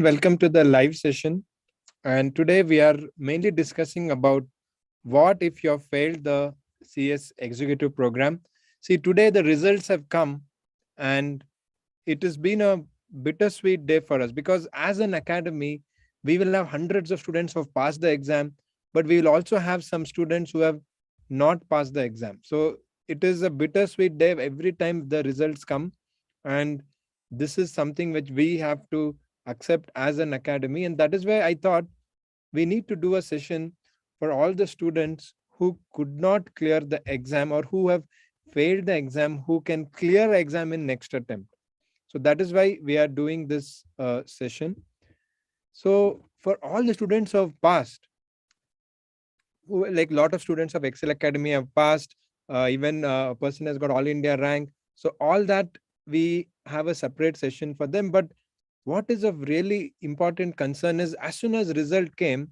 Welcome to the live session. And today we are mainly discussing about what if you have failed the CS executive program. See, today the results have come and it has been a bittersweet day for us because as an academy, we will have hundreds of students who have passed the exam, but we will also have some students who have not passed the exam. So it is a bittersweet day every time the results come. And this is something which we have to accept as an academy. And that is why I thought we need to do a session for all the students who could not clear the exam or who have failed the exam, who can clear exam in next attempt. So that is why we are doing this session. So for all the students who have passed, who like lot of students of Ekcel Academy have passed, even a person has got all India rank. So all that we have a separate session for them. But what is of really important concern is as soon as result came,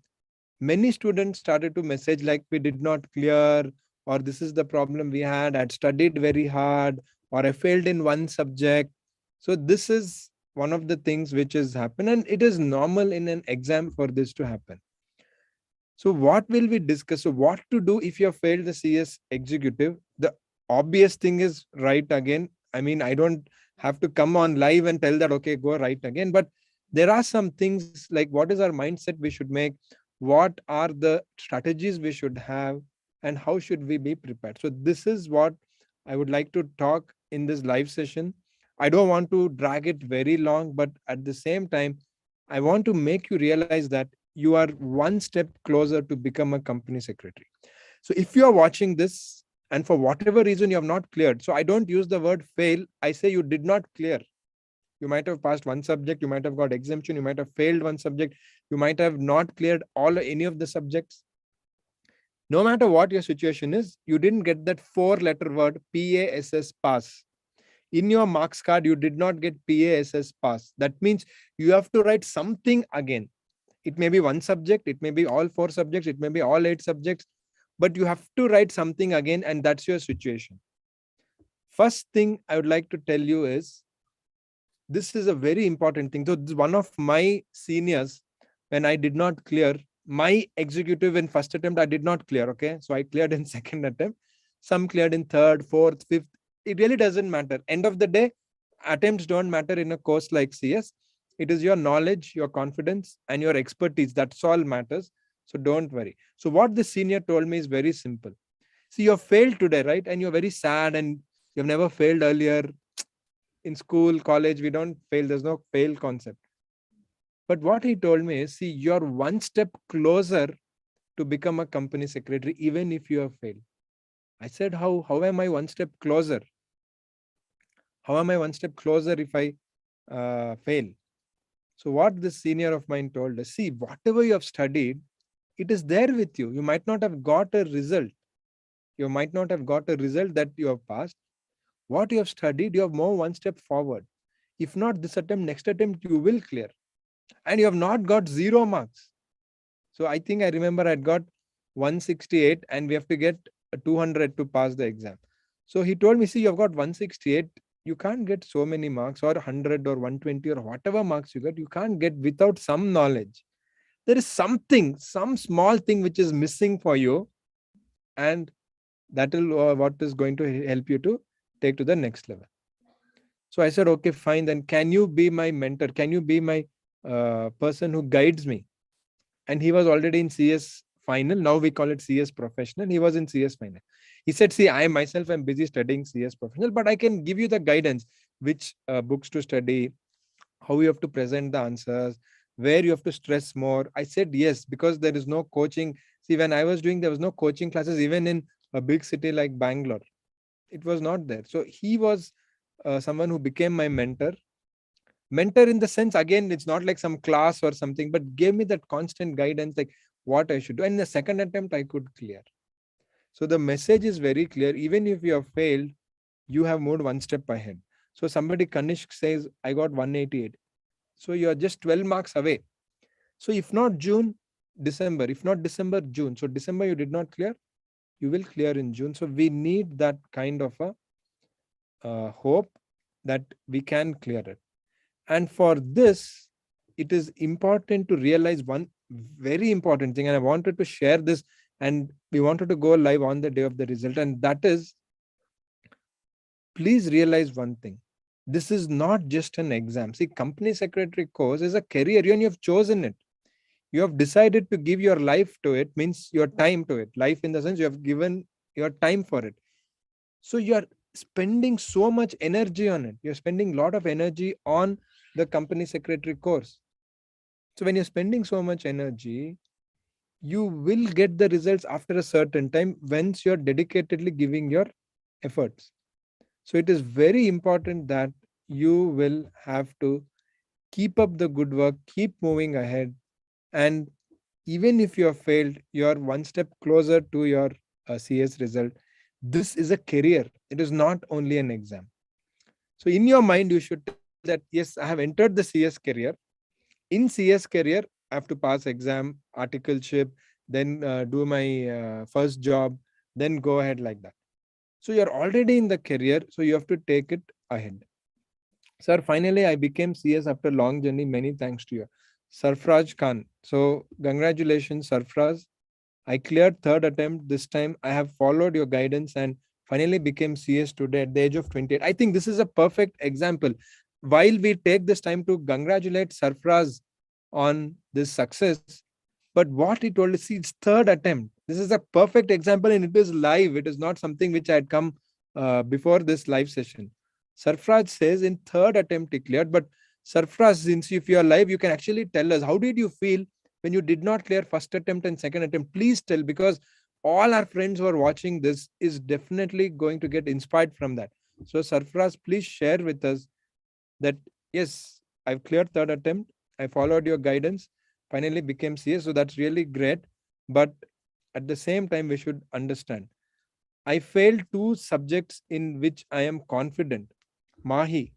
many students started to message like we did not clear, or this is the problem we had, I had studied very hard, or I failed in one subject. So this is one of the things which has happened, and it is normal in an exam for this to happen. So what will we discuss? So what to do if you have failed the CS executive? The obvious thing is write again. I mean, I don't have to come on live and tell that, okay, go write again. But there are some things like what is our mindset we should make? What are the strategies we should have? And how should we be prepared? So this is what I would like to talk in this live session. I don't want to drag it very long, but at the same time, I want to make you realize that you are one step closer to become a company secretary. So if you are watching this and for whatever reason you have not cleared, so I don't use the word fail, I say you did not clear. You might have passed one subject, you might have got exemption, you might have failed one subject, you might have not cleared any of the subjects. No matter what your situation is, you didn't get that 4-letter word PASS pass. In your marks card, you did not get PASS pass. That means you have to write something again. It may be one subject, it may be all 4 subjects, it may be all 8 subjects, but you have to write something again, and that's your situation. First thing I would like to tell you is this is a very important thing. So this one of my seniors, when I did not clear my executive in first attempt, I did not clear. Okay, so I cleared in second attempt. Some cleared in third, fourth, fifth. It really doesn't matter. End of the day, attempts don't matter in a course like CS. It is your knowledge, your confidence, and your expertise. That's all matters. So don't worry. So what the senior told me is very simple. See, you have failed today, right? And you're very sad and you've never failed earlier. In school, college, we don't fail. There's no fail concept. But what he told me is, see, you're one step closer to become a company secretary, even if you have failed. I said, how am I one step closer? How am I one step closer if I fail? So what this senior of mine told us, see, whatever you have studied, it is there with you. You might not have got a result. You might not have got a result that you have passed. What you have studied, you have moved one step forward. If not this attempt, next attempt, you will clear. And you have not got 0 marks. So I think I remember I got 168 and we have to get 200 to pass the exam. So he told me, see, you've got 168. You can't get so many marks or 100 or 120 or whatever marks you get. You can't get without some knowledge. There is something, some small thing which is missing for you. And that will what is going to help you to take to the next level. So I said, okay, fine. Then can you be my mentor? Can you be my person who guides me? And he was already in CS final. Now we call it CS professional. He was in CS final. He said, see, I myself am busy studying CS professional, but I can give you the guidance, which books to study, how you have to present the answers, where you have to stress more. I said, yes, because there is no coaching. See, when I was doing, there was no coaching classes, even in a big city like Bangalore. It was not there. So he was someone who became my mentor. Mentor in the sense, again, it's not like some class or something, but gave me that constant guidance, like what I should do. And in the second attempt, I could clear. So the message is very clear. Even if you have failed, you have moved one step ahead. So somebody, Kanishk, says, I got 188. So you are just 12 marks away. So if not June, December. If not December, June. So December you did not clear, you will clear in June. So we need that kind of a hope that we can clear it. And for this, it is important to realize one very important thing, and I wanted to share this, and we wanted to go live on the day of the result, and that is, please realize one thing. This is not just an exam. See, company secretary course is a career, and you have chosen it. You have decided to give your life to it, means your time to it. Life in the sense you have given your time for it. So you are spending so much energy on it. You're spending a lot of energy on the company secretary course. So when you're spending so much energy, you will get the results after a certain time once you're dedicatedly giving your efforts. So it is very important that you will have to keep up the good work, keep moving ahead, and even if you have failed, you're one step closer to your CS result. This is a career, it is not only an exam. So in your mind, you should tell that, yes, I have entered the CS career. In CS career, I have to pass exam, articleship, then do my first job, then go ahead like that. So you're already in the career, so you have to take it ahead. Sir, finally, I became CS after long journey. Many thanks to you. Sarfraz Khan. So, congratulations, Sarfraz. I cleared third attempt this time. I have followed your guidance and finally became CS today at the age of 28. I think this is a perfect example. While we take this time to congratulate Sarfraz on this success, but what he told us, see, it's third attempt. This is a perfect example and it is live. It is not something which I had come before this live session. Sarfraz says in third attempt he cleared, but Sarfraz, since if you are live, you can actually tell us how did you feel when you did not clear first attempt and second attempt. Please tell, because all our friends who are watching this is definitely going to get inspired from that. So Sarfraz, please share with us that yes, I've cleared third attempt, I followed your guidance, finally became CS. So that's really great. But at the same time, we should understand, I failed two subjects in which I am confident. Mahi,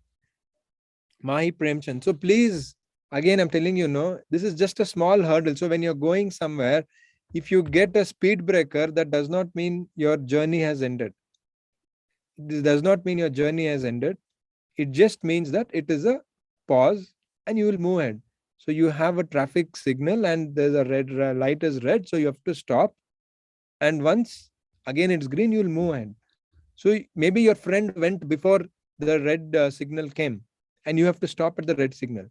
Mahi Premchand. So please, again, I'm telling you, no, this is just a small hurdle. So when you're going somewhere, if you get a speed breaker, that does not mean your journey has ended. This does not mean your journey has ended. It just means that it is a pause and you will move ahead. So you have a traffic signal and there's a red light is red. So you have to stop. And once again it's green, you will move ahead. So maybe your friend went before the red signal came and you have to stop at the red signal.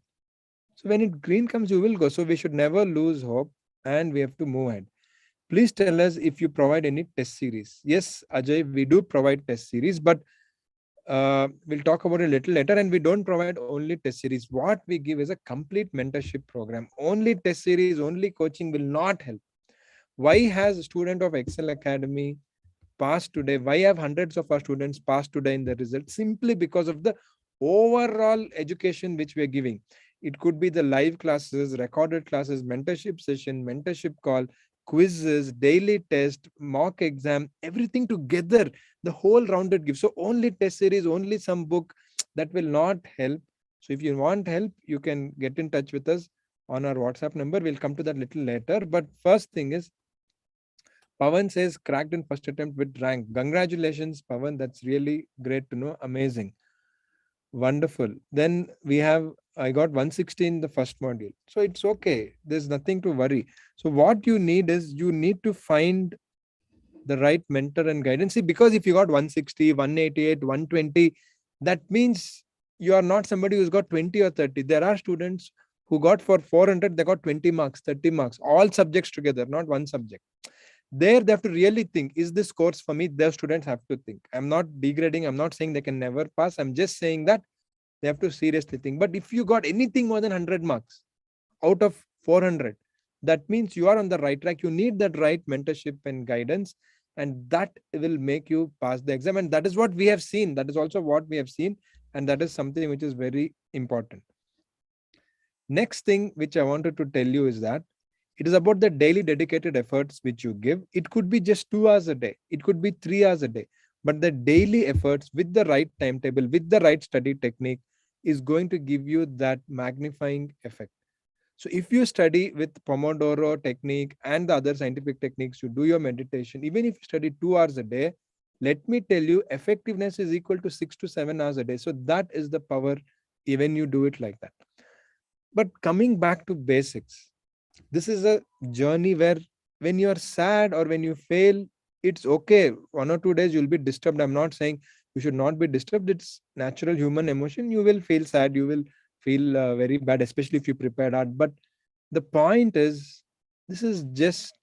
So when it green comes, you will go. So we should never lose hope and we have to move ahead. Please tell us if you provide any test series. Yes, Ajay, we do provide test series, but we'll talk about it a little later. And we don't provide only test series. What we give is a complete mentorship program. Only test series, only coaching will not help. Why has a student of Ekcel Academy passed today? Why have hundreds of our students passed today in the result? Simply because of the overall education which we are giving. It could be the live classes, recorded classes, mentorship session, mentorship call, quizzes, daily test, mock exam, everything together, the whole rounded gift. So only test series, only some book, that will not help. So if you want help, you can get in touch with us on our WhatsApp number. We'll come to that little later. But first thing is, Pavan says cracked in first attempt with rank. Congratulations, Pavan. That's really great to know. Amazing. Wonderful. Then we have, I got 160 in the first module. So it's okay. There's nothing to worry. So what you need is, you need to find the right mentor and guidance. See, because if you got 160, 188, 120, that means you are not somebody who's got 20 or 30. There are students who got for 400, they got 20 marks, 30 marks, all subjects together, not one subject. There they have to really think, is this course for me? Their students have to think. I'm not degrading, I'm not saying they can never pass, I'm just saying that they have to seriously think. But if you got anything more than 100 marks out of 400, that means you are on the right track. You need that right mentorship and guidance, and that will make you pass the exam. And that is what we have seen. That is also what we have seen, and that is something which is very important. Next thing which I wanted to tell you is that it is about the daily dedicated efforts which you give. It could be just 2 hours a day, it could be 3 hours a day, but the daily efforts with the right timetable, with the right study technique, is going to give you that magnifying effect. So if you study with Pomodoro technique and the other scientific techniques, you do your meditation, even if you study 2 hours a day, let me tell you, effectiveness is equal to 6 to 7 hours a day. So that is the power, even you do it like that. But coming back to basics, this is a journey where when you are sad or when you fail, it's okay. 1 or 2 days you'll be disturbed. I'm not saying you should not be disturbed. It's natural human emotion. You will feel sad. You will feel very bad, especially if you prepared hard. But the point is, this is just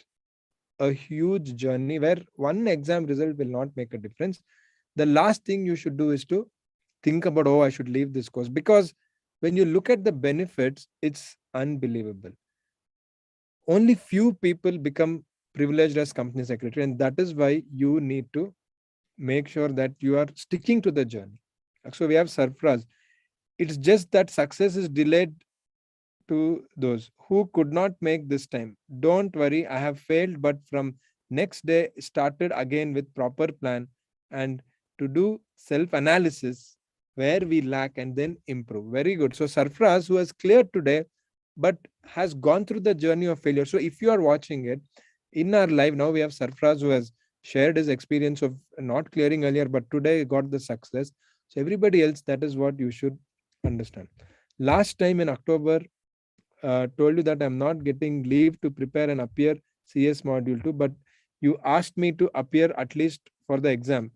a huge journey where one exam result will not make a difference. The last thing you should do is to think about, oh, I should leave this course, because when you look at the benefits, it's unbelievable. Only few people become privileged as company secretary, and that is why you need to make sure that you are sticking to the journey. So we have surprise. It's just that success is delayed to those who could not make this time. Don't worry, I have failed, but from next day started again with proper plan and to do self analysis where we lack and then improve. Very good. So Sarfraz, who has cleared today but has gone through the journey of failure. So if you are watching it in our live now, we have Sarfraz who has shared his experience of not clearing earlier, but today got the success. So everybody else, that is what you should understand. Last time in October, told you that I'm not getting leave to prepare and appear CS module 2, but you asked me to appear at least for the exam.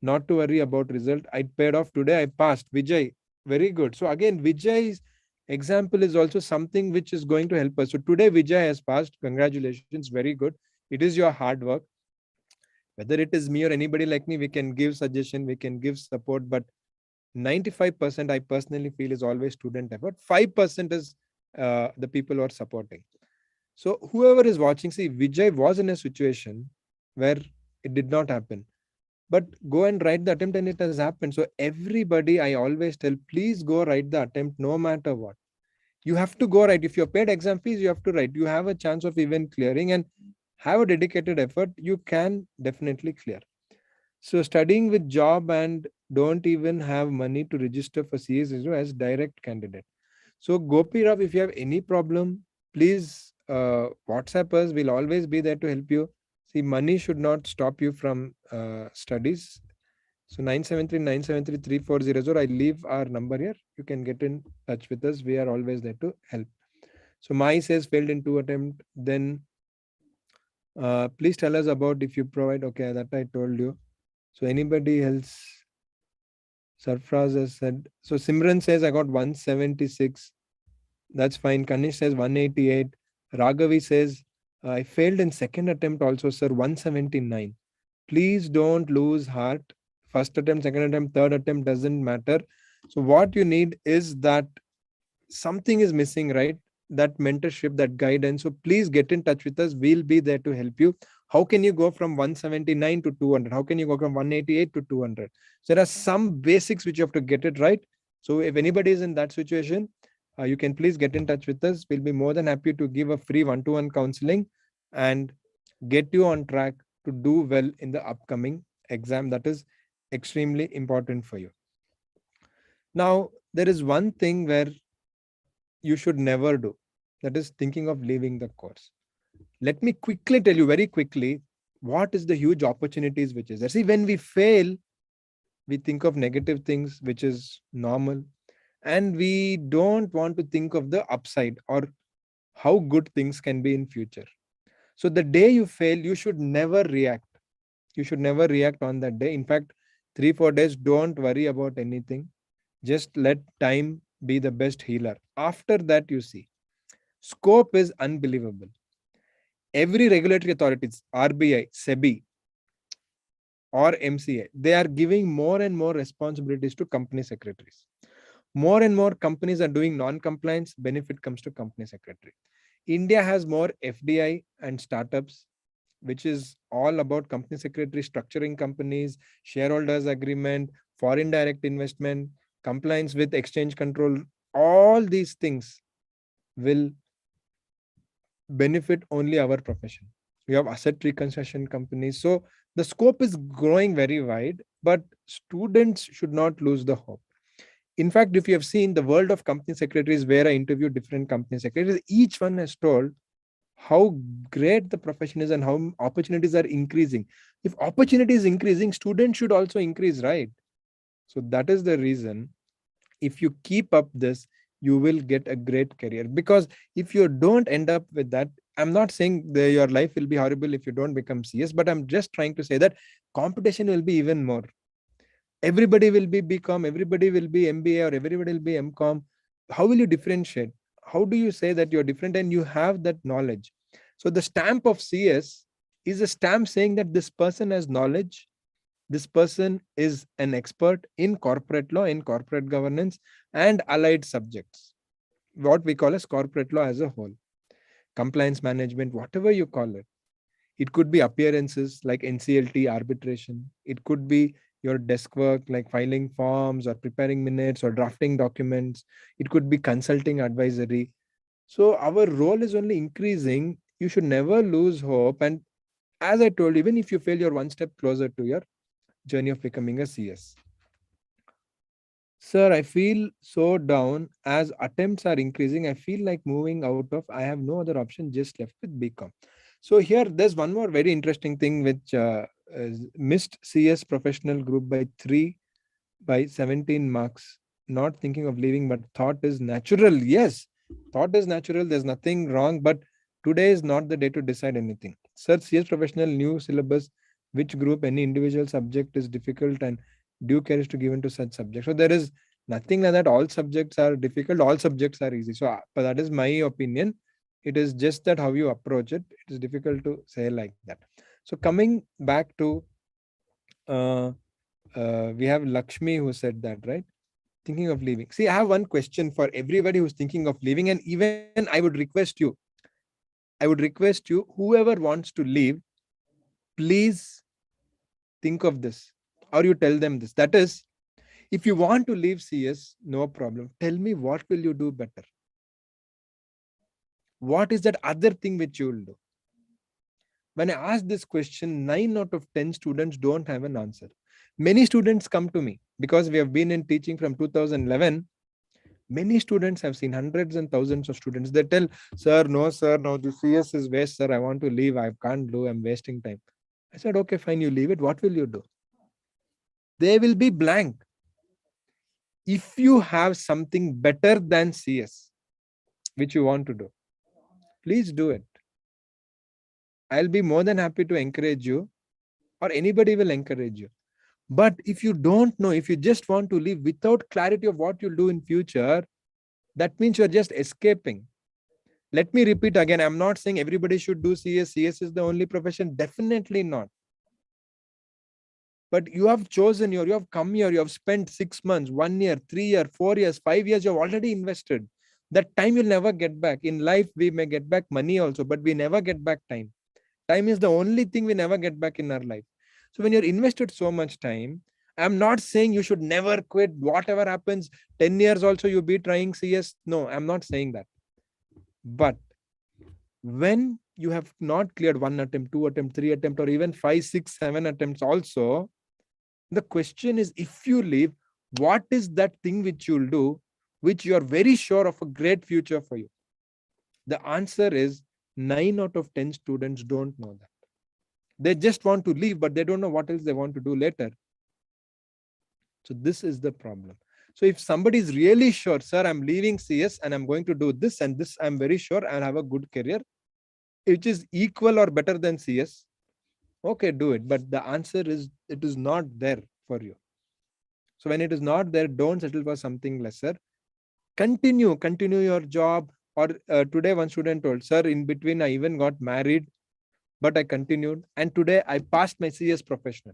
Not to worry about result. I paid off today. I passed. Vijay, very good. So again, Vijay's example is also something which is going to help us. So today Vijay has passed. Congratulations. Very good. It is your hard work. Whether it is me or anybody like me, we can give suggestion, we can give support, but 95% I personally feel is always student effort. 5% is the people who are supporting. So whoever is watching, see, Vijay was in a situation where it did not happen, but go and write the attempt and it has happened. So everybody, I always tell, please go write the attempt no matter what. You have to go write. If you're paid exam fees, you have to write. You have a chance of even clearing, and have a dedicated effort, you can definitely clear. So studying with job and don't even have money to register for CSSO as direct candidate. So Gopi Rav, if you have any problem, please WhatsApp us. We'll always be there to help you. See, money should not stop you from studies. So 973 I leave our number here. You can get in touch with us. We are always there to help. So my says failed in 2 attempts. Then please tell us about if you provide. Okay, that I told you. So anybody else? Sarfraz has said. So Simran says I got 176. That's fine. Kanish says 188. Raghavi says I failed in second attempt also, sir. 179. Please don't lose heart. First attempt, second attempt, third attempt doesn't matter. So what you need is that something is missing, right? That mentorship, that guidance. So please get in touch with us. We'll be there to help you. How can you go from 179 to 200? How can you go from 188 to 200? So there are some basics which you have to get it right. So if anybody is in that situation, you can please get in touch with us. We'll be more than happy to give a free one-to-one counseling and get you on track to do well in the upcoming exam. That is extremely important for you. Now, there is one thing where you should never do. That is thinking of leaving the course. Let me quickly tell you very quickly what is the huge opportunities which is there. See, when we fail, we think of negative things, which is normal. And we don't want to think of the upside or how good things can be in future. So the day you fail, you should never react. You should never react on that day. In fact, 3-4 days, don't worry about anything. Just let time be the best healer. After that, you see, scope is unbelievable. Every regulatory authorities, RBI, SEBI, or MCA, they are giving more and more responsibilities to company secretaries. More and more companies are doing non-compliance, benefit comes to company secretary. India has more FDI and startups, which is all about company secretary structuring companies, shareholders agreement, foreign direct investment, compliance with exchange control. All these things will benefit only our profession. We have asset reconstruction companies. So the scope is growing very wide, but students should not lose the hope. In fact, if you have seen the world of company secretaries, where I interviewed different company secretaries, each one has told how great the profession is and how opportunities are increasing. If opportunity is increasing, students should also increase, right? So that is the reason. If you keep up this, you will get a great career. Because if you don't end up with that, I'm not saying your life will be horrible if you don't become CS, but I'm just trying to say that competition will be even more. Everybody will be BCom, everybody will be MBA, or everybody will be MCom. How will you differentiate? How do you say that you're different and you have that knowledge? So the stamp of CS is a stamp saying that this person has knowledge, this person is an expert in corporate law, in corporate governance, and allied subjects, what we call as corporate law as a whole, compliance management, whatever you call it. It could be appearances like NCLT arbitration. It could be your desk work like filing forms or preparing minutes or drafting documents. It could be consulting advisory. So our role is only increasing. You should never lose hope. And as I told you, even if you fail, you're one step closer to your journey of becoming a CS. Sir, I feel so down as attempts are increasing. I feel like moving out of, I have no other option, just left with BCom. So here, there's one more very interesting thing which missed CS professional group by 17 marks. Not thinking of leaving, but thought is natural. Yes, thought is natural. There's nothing wrong, but today is not the day to decide anything. Sir, CS professional new syllabus, which group, any individual subject is difficult, and due care is to given to such subjects. So there is nothing like that. All subjects are difficult. All subjects are easy. So, but that is my opinion. It is just that how you approach it. It is difficult to say like that. So coming back to, we have Lakshmi who said that, right? Thinking of leaving. See, I have one question for everybody who's thinking of leaving, and even I would request you, whoever wants to leave, please think of this, or you tell them this. That is, if you want to leave CS, no problem. Tell me, what will you do better? What is that other thing which you will do? When I ask this question, 9 out of 10 students don't have an answer. Many students come to me because we have been in teaching from 2011. Many students have seen hundreds and thousands of students. They tell, sir, no, the CS is waste, sir. I want to leave. I can't do. I'm wasting time. I said, okay, fine, you leave it. What will you do? They will be blank. If you have something better than CS, which you want to do, please do it. I'll be more than happy to encourage you, or anybody will encourage you. But if you don't know, if you just want to live without clarity of what you'll do in future, that means you're just escaping. Let me repeat again. I'm not saying everybody should do CS. CS is the only profession. Definitely not. But you have chosen you have come here, you have spent 6 months, 1 year, 3 years, 4 years, 5 years, you've already invested. That time you'll never get back. In life, we may get back money also, but we never get back time. Time is the only thing we never get back in our life. So when you're invested so much time, I'm not saying you should never quit. Whatever happens, 10 years also you be trying CS. No, I'm not saying that. But when you have not cleared 1 attempt, 2 attempt, 3 attempt, or even 5, 6, 7 attempts also, the question is, if you leave, what is that thing which you'll do, which you are very sure of a great future for you? The answer is 9 out of 10 students don't know that. They just want to leave, but they don't know what else they want to do later. So this is the problem. So if somebody is really sure, sir, I'm leaving CS and I'm going to do this and this, I'm very sure I'll have a good career, which is equal or better than CS, okay, do it. But the answer is, it is not there for you. So when it is not there, don't settle for something lesser. Continue your job. Or today one student told, sir, in between I even got married, but I continued. And today I passed my CS professional.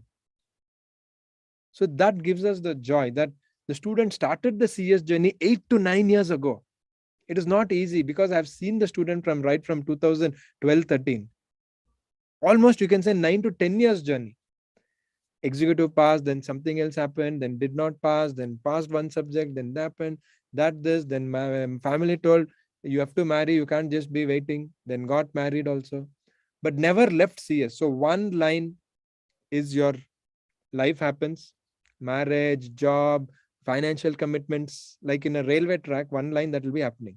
So that gives us the joy that the student started the CS journey 8 to 9 years ago. It is not easy, because I've seen the student from 2012, 13. Almost you can say 9 to 10 years journey. Executive passed, then something else happened, then did not pass, then passed one subject, then happened, then my family told, you have to marry, you can't just be waiting, then got married also, but never left CS. So one line is your life happens, marriage, job, financial commitments, like in a railway track, one line that will be happening.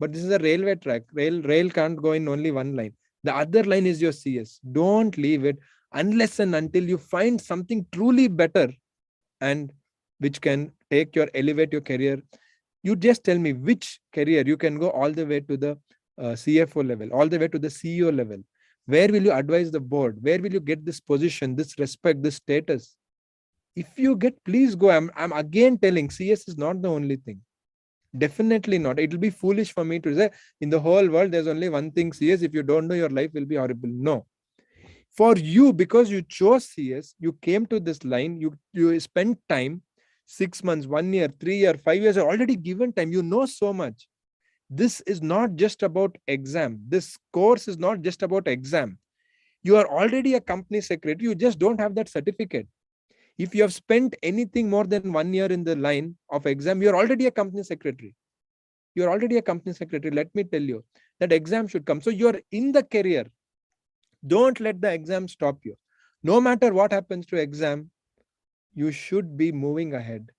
But this is a railway track. Rail can't go in only one line. The other line is your CS. Don't leave it unless and until you find something truly better and which can elevate your career. You just tell me which career you can go all the way to the CFO level, all the way to the CEO level. Where will you advise the board? Where will you get this position, this respect, this status? If you get, please go. I'm again telling, CS is not the only thing. Definitely not. It will be foolish for me to say in the whole world there's only one thing CS. If you don't know, your life will be horrible. No. For you, because you chose CS, you came to this line, you spent time, 6 months, 1 year, 3 year, 5 years, already given time. You know so much. This is not just about exam. This course is not just about exam. You are already a company secretary. You just don't have that certificate. If you have spent anything more than 1 year in the line of exam, you're already a company secretary. You're already a company secretary. Let me tell you that exam should come. So you're in the career. Don't let the exam stop you. No matter what happens to exam, you should be moving ahead.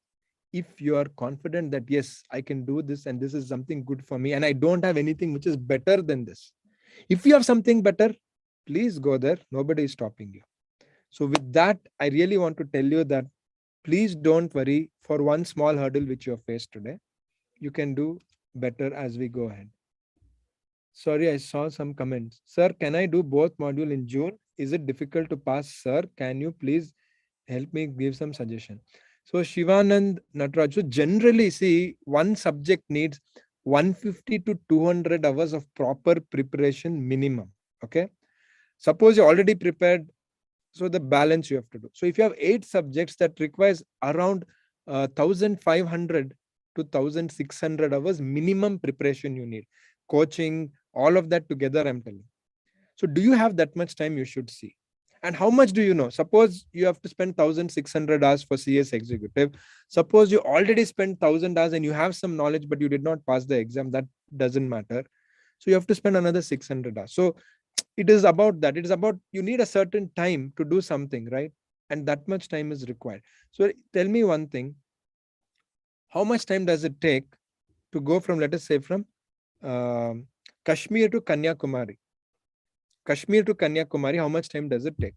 If you are confident that, yes, I can do this and this is something good for me and I don't have anything which is better than this. If you have something better, please go there. Nobody is stopping you. So with that, I really want to tell you that please don't worry for one small hurdle which you have faced today. You can do better as we go ahead. Sorry, I saw some comments. Sir, can I do both module in June? Is it difficult to pass? Sir, can you please help me give some suggestion? So Shivanand Nataraj, so generally see one subject needs 150 to 200 hours of proper preparation minimum. Okay. Suppose you already prepared, so the balance you have to do. So if you have 8 subjects, that requires around 1500 to 1600 hours minimum preparation you need. Coaching, all of that together, I'm telling. So do you have that much time? You should see. And how much do you know? Suppose you have to spend 1600 hours for CS executive. Suppose you already spent 1000 hours and you have some knowledge, but you did not pass the exam. That doesn't matter. So you have to spend another 600 hours. So it is about that. It is about, you need a certain time to do something, right? And that much time is required. So tell me one thing. How much time does it take to go from, let us say, from Kashmir to Kanyakumari? Kashmir to Kanyakumari, how much time does it take?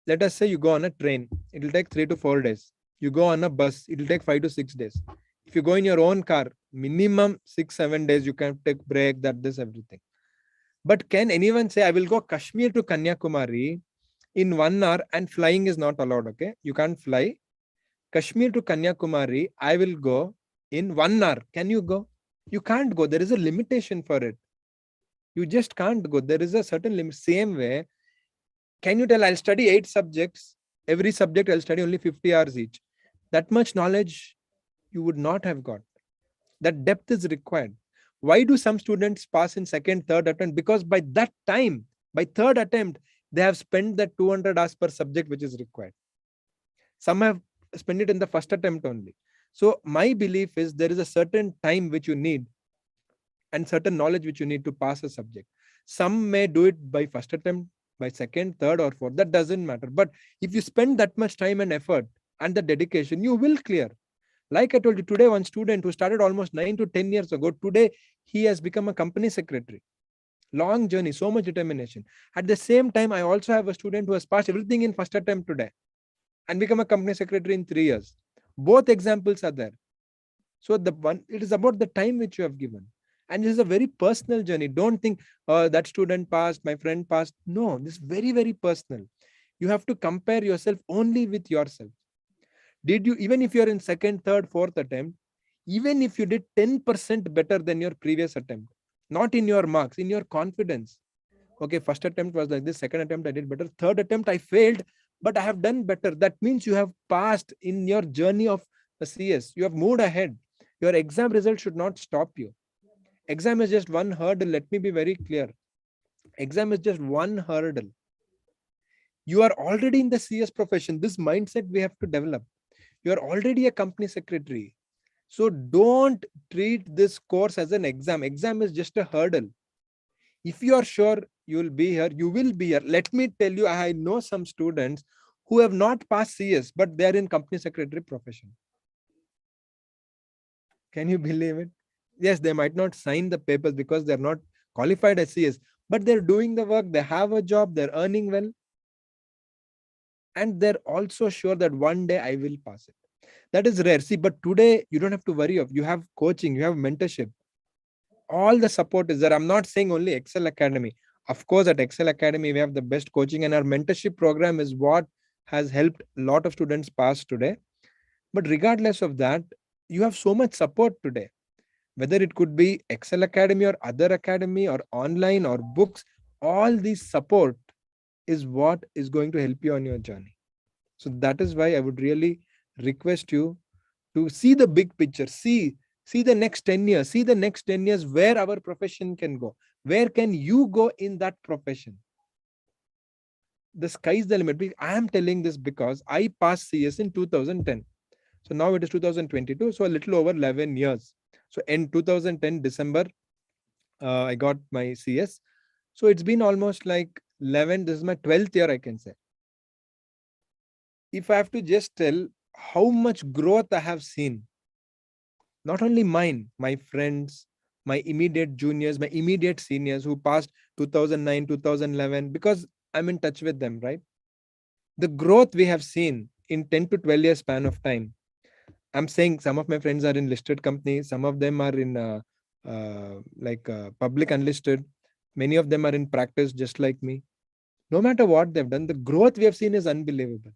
Let us say you go on a train, it will take 3 to 4 days. You go on a bus, it will take 5 to 6 days. If you go in your own car, minimum 6-7 days, you can take break, this, everything. But can anyone say, I will go Kashmir to Kanyakumari in 1 hour and flying is not allowed, okay? You can't fly. Kashmir to Kanyakumari, I will go in 1 hour. Can you go? You can't go. There is a limitation for it. You just can't go. There is a certain limit. Same way, can you tell I'll study 8 subjects? Every subject I'll study only 50 hours each. That much knowledge you would not have got. That depth is required. Why do some students pass in second, third attempt? Because by that time, by third attempt, they have spent that 200 hours per subject which is required. Some have spent it in the first attempt only. So my belief is there is a certain time which you need and certain knowledge which you need to pass a subject. Some may do it by first attempt, by second, third, or fourth. That doesn't matter. But if you spend that much time and effort and the dedication, you will clear. Like I told you today, one student who started almost 9 to 10 years ago, today he has become a company secretary. Long journey, so much determination. At the same time, I also have a student who has passed everything in first attempt today and become a company secretary in 3 years. Both examples are there. So it is about the time which you have given. And this is a very personal journey. Don't think, that student passed, my friend passed. No, this is very, very personal. You have to compare yourself only with yourself. Did you, even if you're in second, third, fourth attempt, even if you did 10% better than your previous attempt, not in your marks, in your confidence. Okay, first attempt was like this, second attempt I did better, third attempt I failed, but I have done better. That means you have passed in your journey of the CS. You have moved ahead. Your exam result should not stop you. Exam is just one hurdle. Let me be very clear. Exam is just one hurdle. You are already in the CS profession. This mindset we have to develop. You are already a company secretary. So don't treat this course as an exam. Exam is just a hurdle. If you are sure you will be here, you will be here. Let me tell you, I know some students who have not passed CS, but they are in company secretary profession. Can you believe it? Yes, they might not sign the papers because they're not qualified as CS, but they're doing the work. They have a job, they're earning well. And they're also sure that one day I will pass it. That is rare. See, but today you don't have to worry of. You have coaching, you have mentorship. All the support is there. I'm not saying only Ekcel Academy. Of course, at Ekcel Academy, we have the best coaching, and our mentorship program is what has helped a lot of students pass today. But regardless of that, you have so much support today. Whether it could be Ekcel Academy or other academy or online or books, all these support is what is going to help you on your journey. So that is why I would really request you to see the big picture. See the next 10 years. See the next 10 years where our profession can go. Where can you go in that profession? The sky's the limit. I am telling this because I passed CS in 2010. So now it is 2022. So a little over 11 years. So in 2010 December, I got my CS. So it's been almost like 11. This is my 12th year, I can say. If I have to just tell how much growth I have seen, not only mine, my friends, my immediate juniors, my immediate seniors who passed 2009, 2011, because I'm in touch with them, right? The growth we have seen in 10 to 12 years span of time. I'm saying some of my friends are in listed companies, some of them are in public unlisted, many of them are in practice just like me. No matter what they've done, the growth we have seen is unbelievable.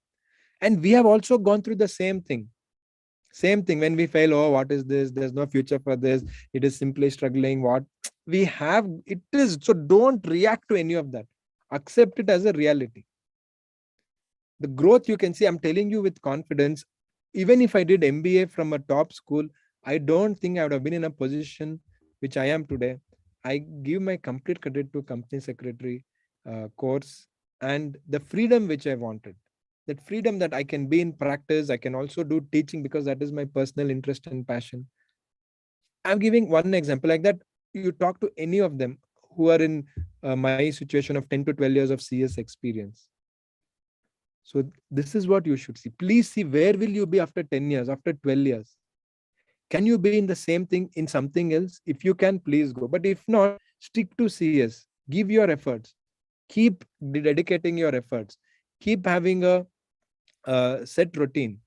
And we have also gone through the same thing. Same thing when we fail. Oh, what is this? There's no future for this. It is simply struggling. What we have, it is. So don't react to any of that. Accept it as a reality. The growth you can see, I'm telling you with confidence, even if I did MBA from a top school, I don't think I would have been in a position which I am today. I give my complete credit to company secretary course and the freedom which I wanted. That freedom that I can be in practice, I can also do teaching because that is my personal interest and passion. I'm giving one example like that. You talk to any of them who are in my situation of 10 to 12 years of CS experience. So this is what you should see. Please see where will you be after 10 years, after 12 years. Can you be in the same thing in something else? If you can, please go. But if not, stick to CS. Give your efforts. Keep dedicating your efforts. Keep having a set routine.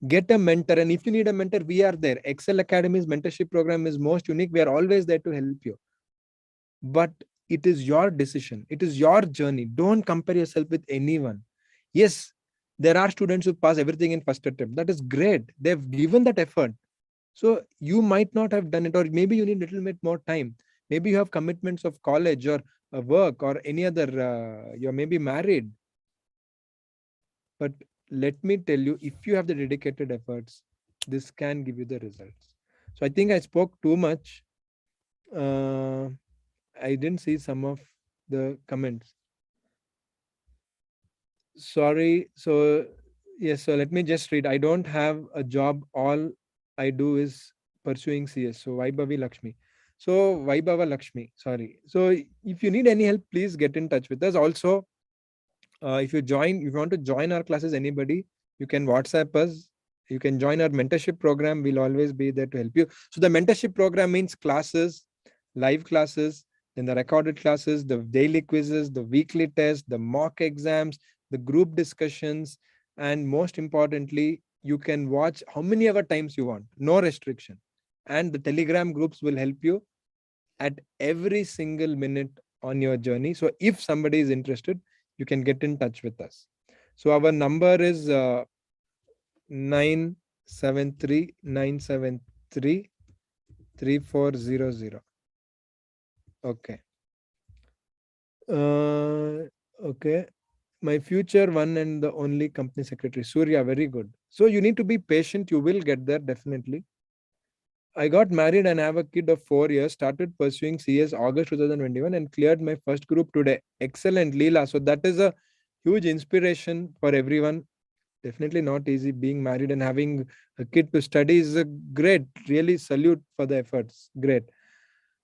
Get a mentor. And if you need a mentor, we are there. Ekcel Academy's mentorship program is most unique. We are always there to help you. But it is your decision. It is your journey. Don't compare yourself with anyone. Yes, there are students who pass everything in first attempt. That is great. They've given that effort. So you might not have done it, or maybe you need a little bit more time. Maybe you have commitments of college or work or any other, you're maybe married. But let me tell you, if you have the dedicated efforts, this can give you the results. So I think I spoke too much. I didn't see some of the comments. Sorry. So yes, so let me just read. I don't have a job. All I do is pursuing CS. So Vaibhavi Lakshmi. So Vaibhava Lakshmi, sorry. So if you need any help, please get in touch with us. Also, if you want to join our classes, anybody, you can WhatsApp us. You can join our mentorship program. We'll always be there to help you. So the mentorship program means classes, live classes, then the recorded classes, the daily quizzes, the weekly tests, the mock exams, the group discussions, and most importantly, you can watch how many ever times you want, no restriction. And the Telegram groups will help you at every single minute on your journey. So if somebody is interested, you can get in touch with us. So our number is 973-973-3400. Okay. Okay. My future one and the only company secretary, Surya, very good. So you need to be patient. You will get there, definitely. I got married and have a kid of 4 years, started pursuing CS August 2021 and cleared my first group today. Excellent, Leela. So that is a huge inspiration for everyone. Definitely not easy being married and having a kid to study is a great, really salute for the efforts. Great.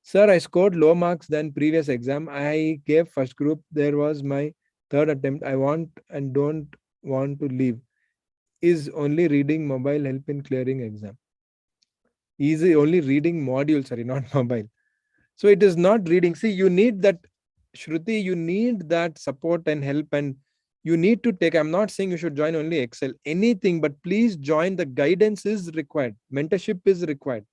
Sir, I scored low marks than previous exam. I gave first group. There was my third attempt. I want and don't want to leave. Is only reading mobile help in clearing exam? Easy, only reading module, sorry, not mobile. So it is not reading. See, you need that, Shruti, you need that support and help. And You need to take, I'm not saying you should join only Excel, anything, but please join. The guidance is required. Mentorship is required.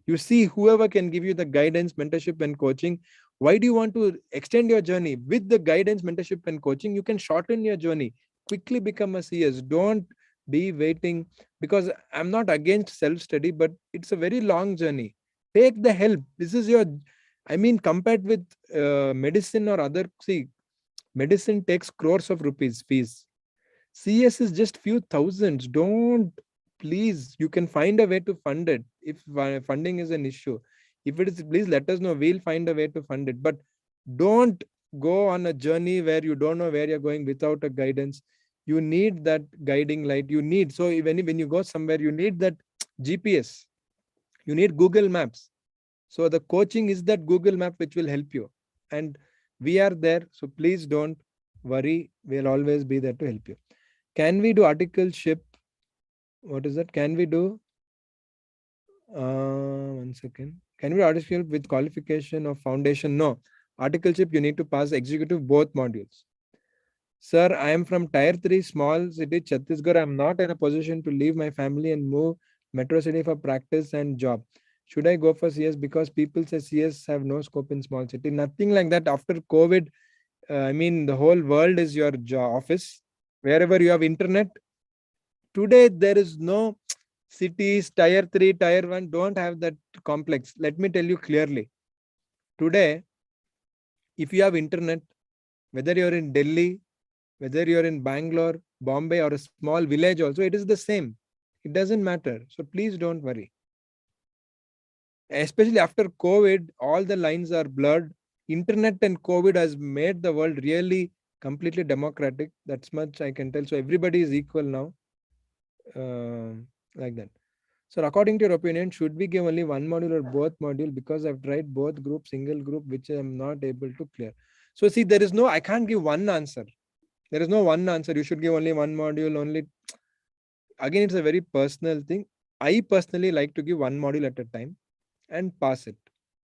You see, whoever can give you the guidance, mentorship, and coaching. Why do you want to extend your journey? With the guidance, mentorship, and coaching, you can shorten your journey, quickly become a CS. Don't be waiting, because I'm not against self study, but it's a very long journey. Take the help. This is your, I mean, compared with medicine or other, see, medicine takes crores of rupees fees. CS is just few thousands. Don't, please, you can find a way to fund it if funding is an issue. If it is, please let us know. We'll find a way to fund it. But don't go on a journey where you don't know where you're going without a guidance. You need that guiding light. You need, so when you go somewhere, you need that GPS. You need Google Maps. So the coaching is that Google Map which will help you. And we are there. So please don't worry. We'll always be there to help you. Can we do articleship? What is that? Can we do? One second. Can we do articleship with qualification of foundation? No. Articleship, you need to pass executive both modules. Sir, I am from tier 3 small city, Chhattisgarh. I am not in a position to leave my family and move metro city for practice and job. Should I go for CS? Because people say CS have no scope in small city. Nothing like that. After COVID, I mean, the whole world is your office. Wherever you have internet, today there is no cities, tier 3, tier 1, don't have that complex. Let me tell you clearly. Today, if you have internet, whether you're in Delhi, whether you're in Bangalore, Bombay, or a small village also, it is the same. It doesn't matter. So please don't worry. Especially after COVID, all the lines are blurred. Internet and COVID has made the world really completely democratic. That's much I can tell. So everybody is equal now. Like that. So according to your opinion, should we give only one module or both module? Because I've tried both group, single group, which I'm not able to clear. So see, there is no, I can't give one answer. There is no one answer. You should give only one module only. Again, it's a very personal thing. I personally like to give one module at a time and pass it.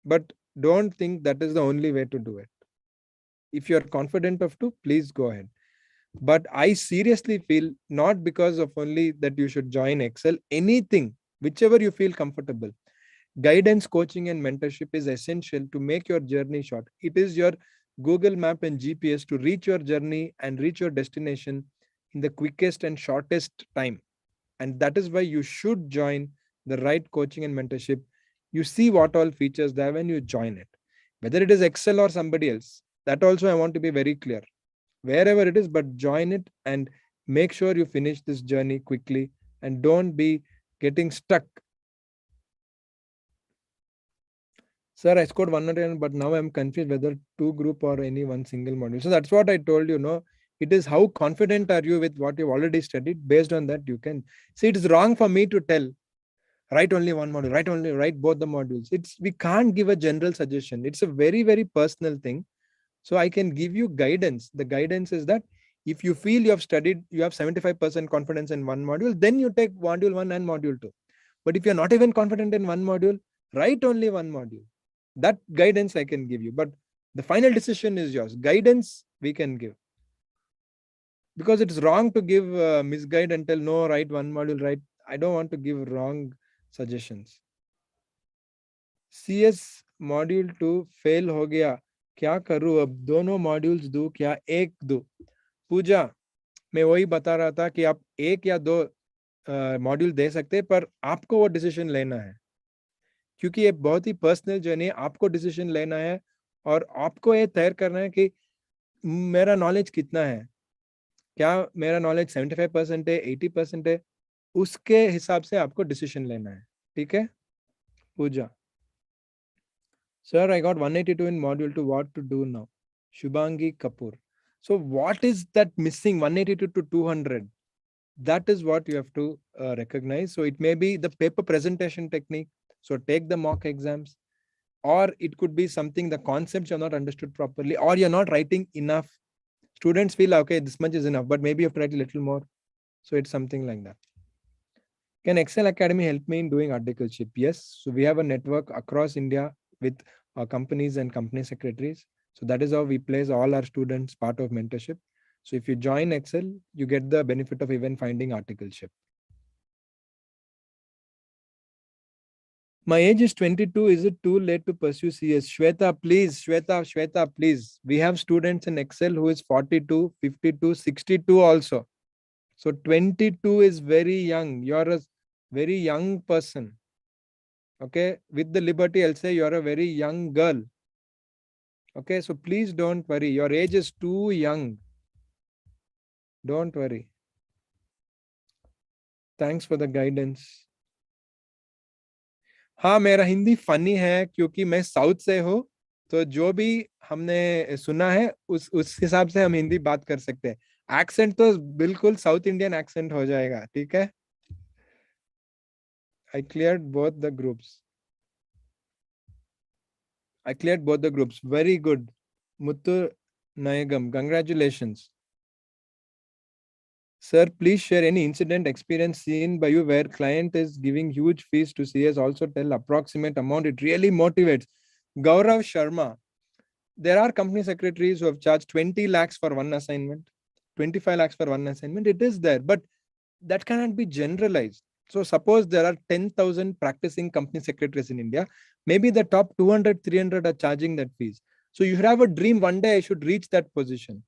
But don't think that is the only way to do it. If you're confident of to, please go ahead. But I seriously feel, not because of only that you should join Excel, anything, whichever you feel comfortable. Guidance, coaching, and mentorship is essential to make your journey short. It is your Google Map and GPS to reach your journey and reach your destination in the quickest and shortest time. And that is why you should join the right coaching and mentorship. You see what all features there when you join it. Whether it is Excel or somebody else, that also I want to be very clear. Wherever it is, but join it and make sure you finish this journey quickly and don't be getting stuck. Sir, I scored 100, but now I'm confused whether two group or any one single module. So that's what I told you, no? It is how confident are you with what you've already studied. Based on that, you can see. It is wrong for me to tell, write only one module, write both the modules. We can't give a general suggestion. It's a very, very personal thing. So I can give you guidance. The guidance is that if you feel you have studied, you have 75% confidence in one module, then you take module 1 and module 2. But if you're not even confident in one module, write only one module. That guidance I can give you. But the final decision is yours. Guidance we can give. Because it's wrong to give misguide and tell, no, write one module, right? I don't want to give wrong suggestions. CS module 2 fail हो गया, क्या करूं अब? दोनों modules दूं क्या एक दूं? पूजा, मैं वही बता रहा था कि आप एक या दो मॉड्यूल दे सकते हैं, पर आपको वो डिसीजन लेना है, क्योंकि ये बहुत ही पर्सनल जर्नी है. आपको डिसीजन लेना है और आपको ये तय करना है कि मेरा नॉलेज कितना है. क्या मेरा नॉलेज 75% है, 80% है? उसके हिसाब से आपको डिसीजन लेना है. ठीक है पूजा? Sir, I got 182 in module 2. What to do now? Shubhangi Kapoor. So what is that missing 182 to 200? That is what you have to recognize. So it may be the paper presentation technique. So take the mock exams, or it could be something, the concepts are not understood properly, or you're not writing enough. Students feel, okay, this much is enough, but maybe you have to write a little more. So it's something like that. Can Ekcel Academy help me in doing articleship? Yes. So we have a network across India with companies and company secretaries. So that is how we place all our students part of mentorship. So if you join Excel, you get the benefit of even finding articleship. My age is 22. Is it too late to pursue CS? Shweta, please. Shweta, please. We have students in Excel who is 42, 52, 62 also. So 22 is very young. You're a very young person. Okay. With the liberty, I'll say you're a very young girl. Okay. So please don't worry. Your age is too young. Don't worry. Thanks for the guidance. हाँ, मेरा Hindi funny है क्योंकि मैं south से हूँ, तो जो भी हमने सुना है उस हिसाब से हम हिंदी बात कर सकते हैं। एक्सेंट तो बिल्कुल साउथ इंडियन एक्सेंट हो जाएगा, ठीक है। I cleared both the groups. Very good. Muthu Nayagam, congratulations. Sir, please share any incident experience seen by you where client is giving huge fees to CS. Also tell approximate amount. It really motivates. Gaurav Sharma. There are company secretaries who have charged 20 lakhs for one assignment, 25 lakhs for one assignment. It is there, but that cannot be generalized. So suppose there are 10,000 practicing company secretaries in India. Maybe the top 200, 300 are charging that fees. So you have a dream, one day I should reach that position.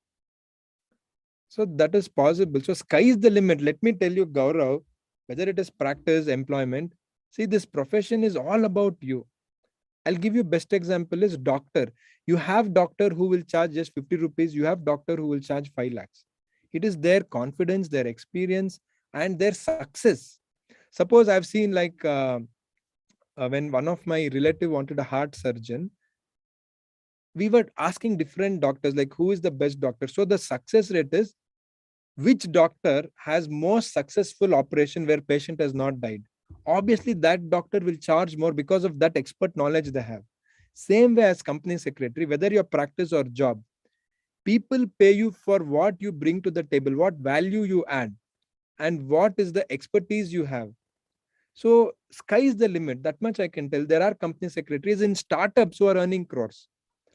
So that is possible. So sky is the limit. Let me tell you, Gaurav, whether it is practice, employment, see, this profession is all about you. I'll give you best example is doctor. You have doctor who will charge just 50 rupees. You have doctor who will charge 5 lakhs. It is their confidence, their experience, and their success. Suppose I've seen like when one of my relative wanted a heart surgeon, we were asking different doctors like who is the best doctor. So the success rate is which doctor has most successful operation where patient has not died. Obviously that doctor will charge more because of that expert knowledge they have. Same way as company secretary, whether your practice or job, people pay you for what you bring to the table, what value you add, and what is the expertise you have. So sky is the limit. That much I can tell. There are company secretaries in startups who are earning crores,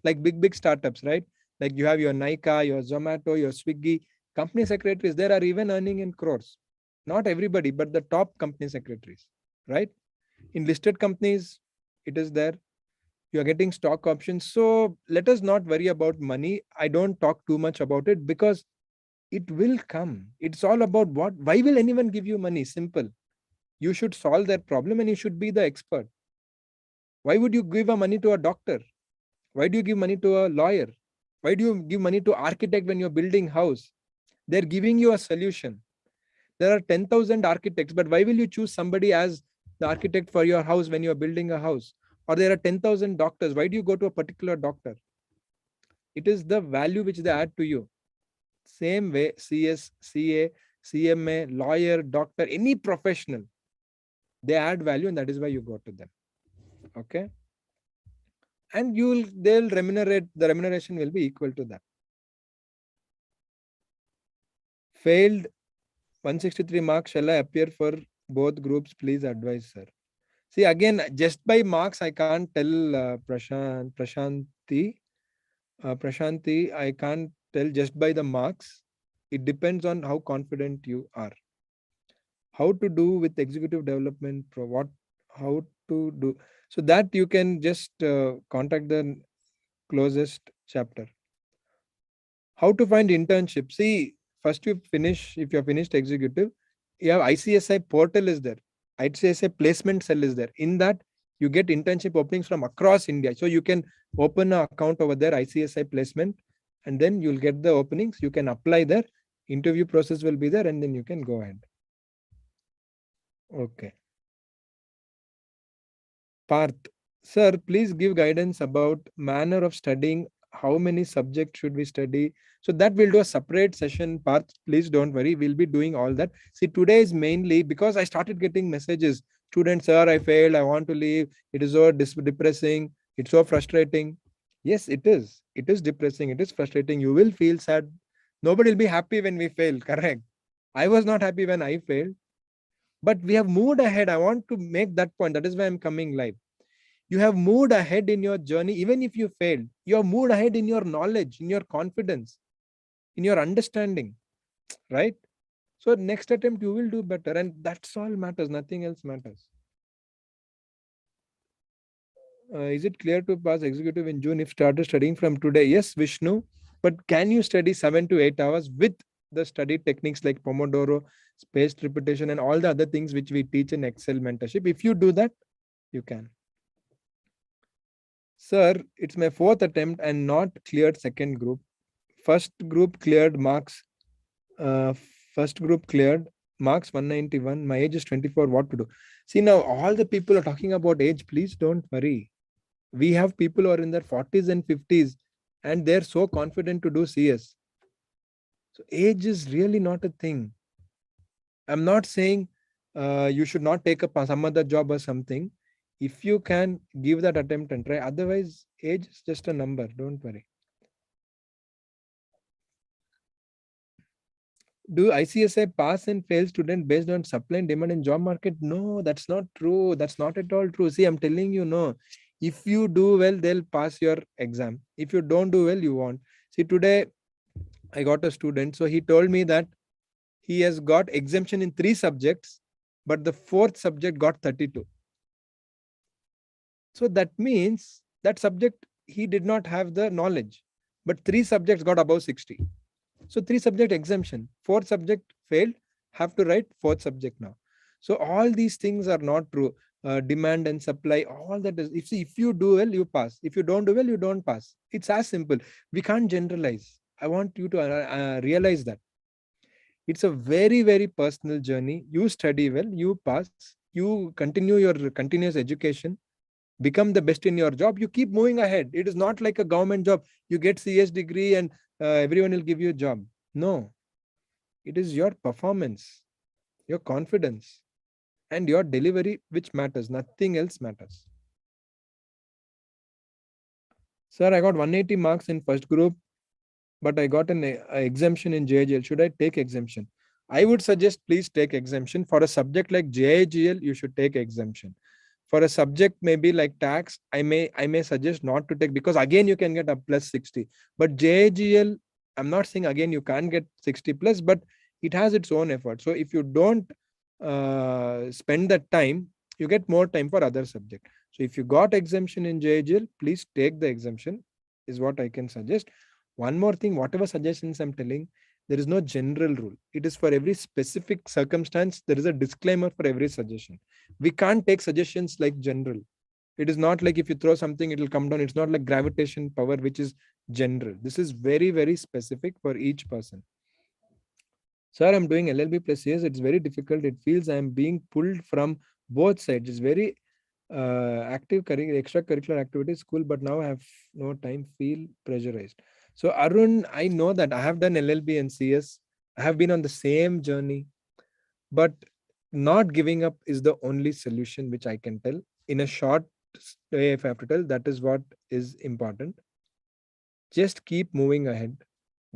like big startups, right? Like you have your Nykaa, your Zomato, your Swiggy. Company secretaries there are even earning in crores. Not everybody, but the top company secretaries, right? In listed companies, it is there. You are getting stock options. So let us not worry about money. I don't talk too much about it because it will come. It's all about what? Why will anyone give you money? Simple. You should solve that problem and you should be the expert. Why would you give a money to a doctor? Why do you give money to a lawyer? Why do you give money to architect when you're building house? They're giving you a solution. There are 10,000 architects, but why will you choose somebody as the architect for your house when you're building a house? Or there are 10,000 doctors. Why do you go to a particular doctor? It is the value which they add to you. Same way, CS, CA, CMA, lawyer, doctor, any professional, they add value and that is why you go to them. Okay. And they'll remunerate, the remuneration will be equal to that. Failed 163 marks, shall I appear for both groups? Please advise, sir. See, again, just by marks, I can't tell Prashanti, I can't tell just by the marks. It depends on how confident you are. How to do with executive development, how to do. So that you can just contact the closest chapter. How to find internship? See, first if you're finished executive, you have ICSI portal is there. ICSI placement cell is there. In that, you get internship openings from across India. So you can open an account over there, ICSI placement, and then you'll get the openings. You can apply there. Interview process will be there, and then you can go ahead. Okay. Parth, sir, please give guidance about manner of studying. How many subjects should we study? So that we'll do a separate session. Parth, please don't worry. We'll be doing all that. See, today is mainly because I started getting messages. Students, sir, I failed. I want to leave. It is so depressing. It's so frustrating. Yes, it is. It is depressing. It is frustrating. You will feel sad. Nobody will be happy when we fail. Correct. I was not happy when I failed. But we have moved ahead. I want to make that point. That is why I'm coming live. You have moved ahead in your journey. Even if you failed, you have moved ahead in your knowledge, in your confidence. in your understanding, right? So next attempt you will do better, and that's all matters. Nothing else matters. Is it clear to pass executive in June if started studying from today? Yes, Vishnu. But can you study 7 to 8 hours with the study techniques like Pomodoro, spaced repetition, and all the other things which we teach in Excel mentorship? If you do that, you can. Sir, it's my fourth attempt and not cleared second group. First group cleared marks. Uh, First group cleared marks 191. My age is 24. What to do? See, now all the people are talking about age. Please don't worry. We have people who are in their 40s and 50s and they're so confident to do CS. So age is really not a thing. I'm not saying you should not take up some other job or something. If you can give that attempt and try, otherwise age is just a number. Don't worry. Do ICSI pass and fail student based on supply and demand in job market? No, that's not true. That's not at all true. See, I'm telling you, no. If you do well, they'll pass your exam. If you don't do well, you won't. See, today I got a student. So he told me that he has got exemption in 3 subjects, but the 4th subject got 32. So that means that subject he did not have the knowledge, but 3 subjects got above 60. So 3 subject exemption, 4th subject failed, have to write 4th subject now. So all these things are not true. Demand and supply, all that is, if you do well, you pass. If you don't do well, you don't pass. It's as simple. We can't generalize. I want you to realize that. It's a very, very personal journey. You study well, you pass, you continue your continuous education, become the best in your job, you keep moving ahead. It is not like a government job. You get CS degree and everyone will give you a job. No, it is your performance, your confidence, and your delivery which matters. Nothing else matters. Sir, I got 180 marks in first group, but I got an exemption in JIGL. Should I take exemption? I would suggest please take exemption. For a subject like JIGL, you should take exemption. For a subject maybe like tax, I may suggest not to take, because again you can get a plus 60. But JIGL, I'm not saying again you can't get 60 plus, but it has its own effort. So if you don't spend that time, you get more time for other subject. So if you got exemption in JIGL, please take the exemption is what I can suggest. One more thing, whatever suggestions I'm telling, there is no general rule. It is for every specific circumstance. There is a disclaimer for every suggestion. We can't take suggestions like general. It is not like if you throw something, it will come down. It's not like gravitation power, which is general. This is very, very specific for each person. Sir, I'm doing LLB plus CS. It's very difficult. It feels I'm being pulled from both sides. It's very active extracurricular activities, school, but now I have no time, feel pressurized. So Arun, I know that I have done LLB and CS. I have been on the same journey, but not giving up is the only solution which I can tell. In a short way, if I have to tell, that is what is important. Just keep moving ahead.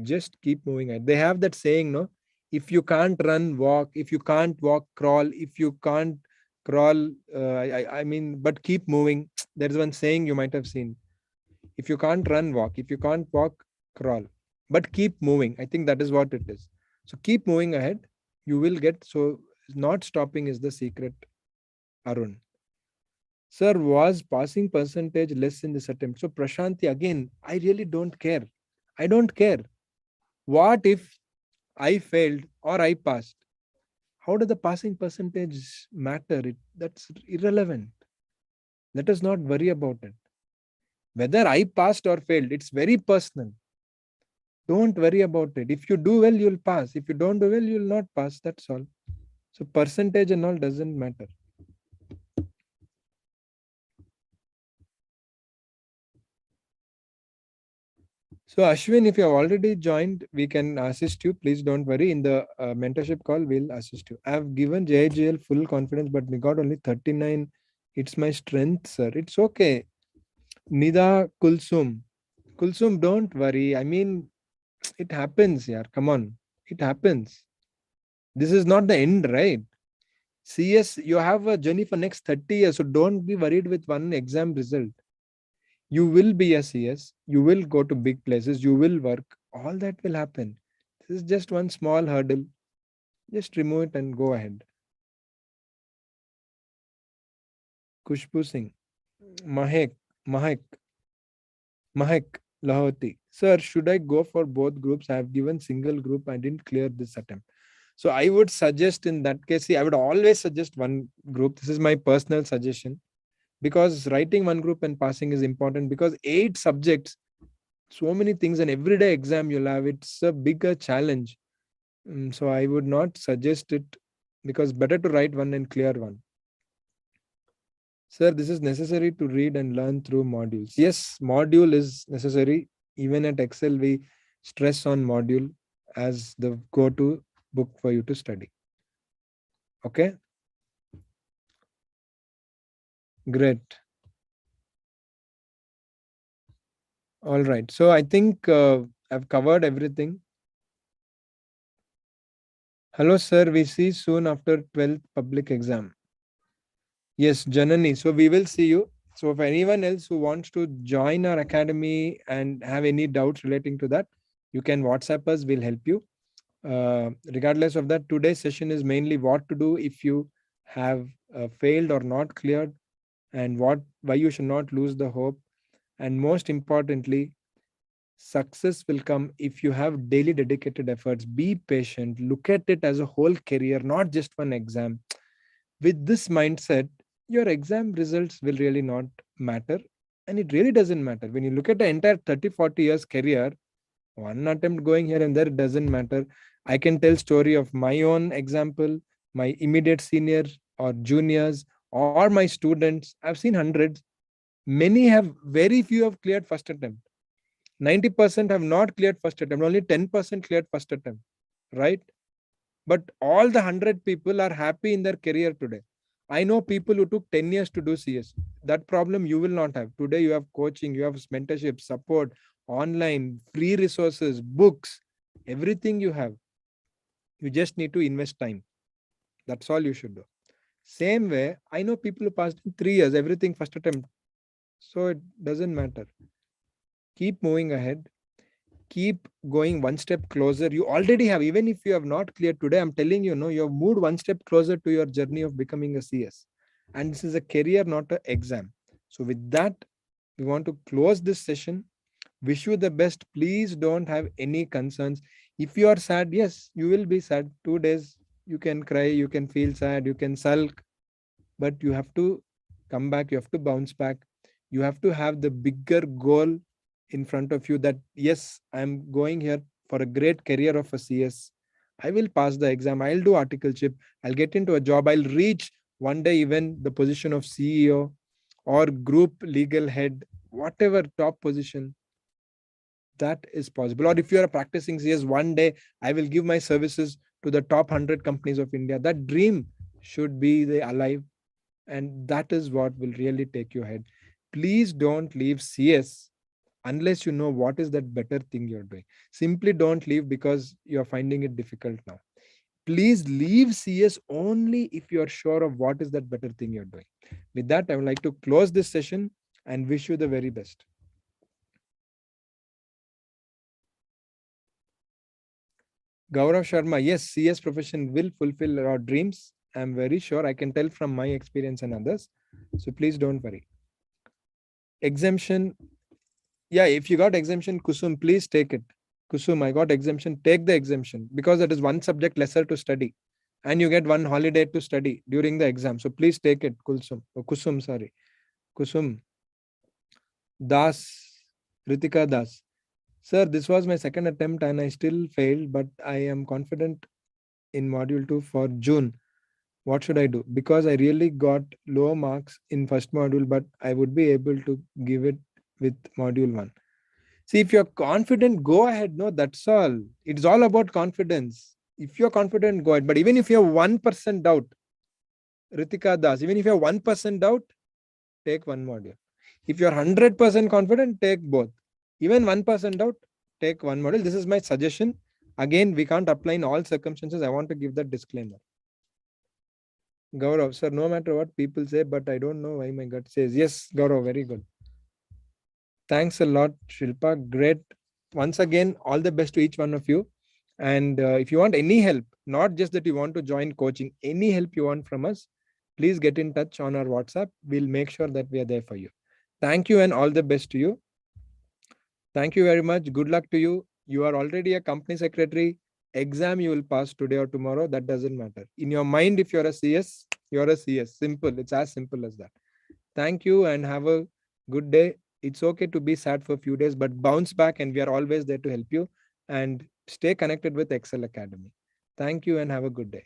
Just keep moving ahead. They have that saying, no? If you can't run, walk. If you can't walk, crawl. If you can't crawl, I mean, but keep moving. There's one saying you might have seen. If you can't run, walk. If you can't walk, crawl. But keep moving. I think that is what it is. So keep moving ahead. You will get, so not stopping is the secret, Arun. Sir, was passing percentage less in this attempt? So Prashanti, again, I really don't care. I don't care. What if I failed or I passed? How does the passing percentage matter? That's irrelevant. Let us not worry about it. Whether I passed or failed, it's very personal. Don't worry about it. If you do well, you'll pass. If you don't do well, you'll not pass. That's all. So percentage and all doesn't matter. So Ashwin, if you have already joined, we can assist you. Please don't worry. In the mentorship call, we'll assist you. I have given JIGL full confidence, but we got only 39. It's my strength, sir. It's okay. Nida Kulsum. Kulsum, don't worry. I mean, it happens, yeah. Come on. It happens. This is not the end, right? CS, you have a journey for next 30 years. So don't be worried with one exam result. You will be a CS. You will go to big places. You will work. All that will happen. This is just one small hurdle. Just remove it and go ahead. Kushbu Singh, Mahek, Mahek, Mahek Lahoti. Sir, should I go for both groups? I have given single group. I didn't clear this attempt. So I would suggest in that case, see, I would always suggest one group. This is my personal suggestion, because writing one group and passing is important, because 8 subjects, so many things, and everyday exam you'll have, it's a bigger challenge. So I would not suggest it, because better to write one and clear one. Sir, this is necessary to read and learn through modules. Yes, module is necessary. Even at Excel, we stress on module as the go-to book for you to study. Okay? Great. All right. So I think I've covered everything. Hello, sir. We see soon after 12th public exam. Yes, Janani. So we will see you. So if anyone else who wants to join our academy and have any doubts relating to that, you can WhatsApp us. We'll help you. Regardless of that, today's session is mainly what to do if you have failed or not cleared, and why you should not lose the hope. And most importantly, success will come if you have daily dedicated efforts. Be patient. Look at it as a whole career, not just one exam. With this mindset, your exam results will really not matter. And it really doesn't matter. When you look at the entire 30, 40 years career, one attempt going here and there doesn't matter. I can tell story of my own example, my immediate seniors or juniors, or my students. I've seen hundreds. Many have, very few have cleared first attempt. 90% have not cleared first attempt. Only 10% cleared first attempt. Right? But all the 100 people are happy in their career today. I know people who took 10 years to do CS. That problem you will not have. Today you have coaching, you have mentorship, support, online, free resources, books, everything you have. You just need to invest time. That's all you should do. Same way, I know people who passed in 3 years, everything first attempt. So it doesn't matter. Keep moving ahead. Keep going one step closer. You already have, even if you have not cleared today, I'm telling you, no, you have moved one step closer to your journey of becoming a CS. And this is a career, not an exam. So with that, we want to close this session. Wish you the best. Please don't have any concerns. If you are sad, yes, you will be sad. 2 days, you can cry, you can feel sad, you can sulk, but you have to come back, you have to bounce back. You have to have the bigger goal in front of you, that yes, I'm going here for a great career of a CS. I will pass the exam. I'll do articleship. I'll get into a job. I'll reach one day even the position of CEO or group legal head, whatever top position. That is possible. Or if you are practicing CS, one day I will give my services to the top 100 companies of India. That dream should be alive. And that is what will really take you ahead. Please don't leave CS unless you know what is that better thing you're doing. Simply don't leave because you're finding it difficult now. Please leave CS only if you're sure of what is that better thing you're doing. With that, I would like to close this session and wish you the very best. Gaurav Sharma, yes, CS profession will fulfill our dreams. I'm very sure. I can tell from my experience and others. So please don't worry. Exemption. Yeah, if you got exemption, Kusum, please take it. Kusum, I got exemption. Take the exemption, because that is one subject lesser to study. And you get one holiday to study during the exam. So please take it, Kusum. Oh, Kusum, sorry. Kusum. Das. Ritika Das. Sir, this was my second attempt and I still failed, but I am confident in module 2 for June. What should I do? Because I really got low marks in first module, but I would be able to give it with module 1. See, if you're confident, go ahead. No, that's all. It's all about confidence. If you're confident, go ahead. But even if you have 1% doubt, Ritika Das, even if you have 1% doubt, take one module. If you're 100% confident, take both. Even 1% doubt, take one module. This is my suggestion. Again, we can't apply in all circumstances. I want to give that disclaimer. Gaurav, sir, no matter what people say, but I don't know why my gut says yes. Gaurav, very good. Thanks a lot, Shilpa. Great. Once again, all the best to each one of you. And if you want any help, not just that you want to join coaching, any help you want from us, please get in touch on our WhatsApp. We'll make sure that we are there for you. Thank you and all the best to you. Thank you very much. Good luck to you. You are already a company secretary. Exam you will pass today or tomorrow. That doesn't matter. In your mind, if you're a CS, you're a CS. Simple. It's as simple as that. Thank you and have a good day. It's okay to be sad for a few days, but bounce back and we are always there to help you. And stay connected with Ekcel Academy. Thank you and have a good day.